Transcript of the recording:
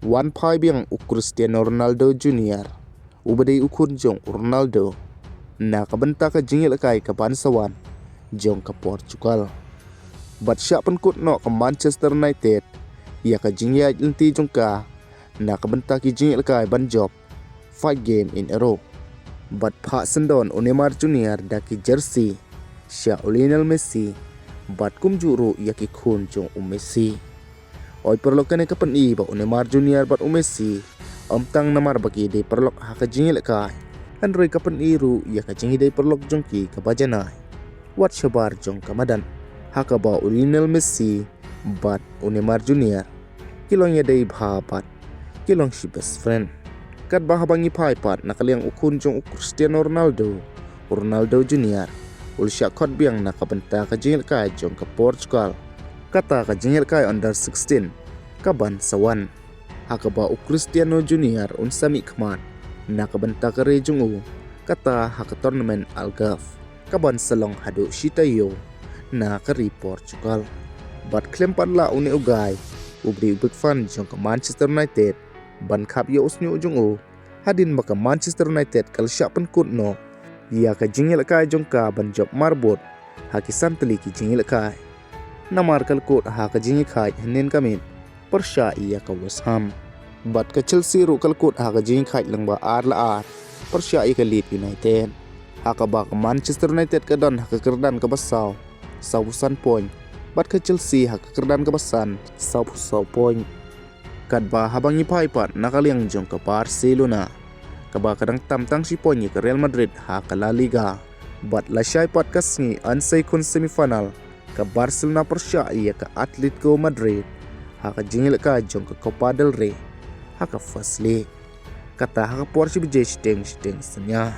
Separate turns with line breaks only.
Wan pai biang u Cristiano Ronaldo Junior. Ubadai ukun jong Ronaldo. Na kabenta ka jingil kai ka bansawan jong ka Portugal. Bat siya penkut no ka Manchester United. Ia ka jingil inti jong ka. Na kabenta ki jingil kai ban job 5 game in a row. Bat Pak Sendon Neymar Junior daki jersey siya Lionel Messi. Bat kum juru ia ki kun jong Messi. Oi perlokan ka pen i ba Neymar Junior bat Messi. Tang namar bagi day perlok ha ka jingil kai. Androy ka pen iru ia ka jingil day perlok jong ki ka bajanai. Wat syabar jong ka madan. Ha ka ba Lionel Messi bat Neymar Junior. Kilong ya day bat. Kilong si best friend. Kat bahabangi pai pat nakaliang ukun jong Cristiano Ronaldo. Ronaldo Junior. Ul syakot biang nakabenta ka jingil kai jong ka Portugal. Kata ka jingil kai under 16 kaban sawan. Hakaba Cristiano Junior unsami kman. Nakabenta ka re jong u. Kata haka tournament Algarve. Kaban salong hadu Shitayo na kari Portugal. Bat klempan la uni ugay. Ubri ubik fan jong ka Manchester United. Ban kap ya usnyo ujung u. Hadin maka Manchester United kal syapan kutno. Ia ka jingil kai jong ka ban job marbot. Haki santali ki jingil kai. Namar kal kot ha ka jingil kai henin kamin. Persya ia ka West Ham. Bat ka Chelsea ru kal kot ha ka jingil kai lang ba ar la ar. Persya ia ka Leeds United. Ha ka ba ka Manchester United ka don ha ka kerdan ka basaw. Sausan point. Bat ka Chelsea ha ka kerdan ka basan. Saw point. Kad ba habang ipai pat nakaliang jong ka Barcelona. Kaba kadang tamtang si poinnya ke Real Madrid ha ka La Liga. Bat la syai pat kasngi ansay kun semifinal ka Barcelona Persya ia ka Atletico Madrid. Ha ka jingil ka jong ka Copa del Rey. Ha ka First League. Kata ha ka Porsche bijay steng senya.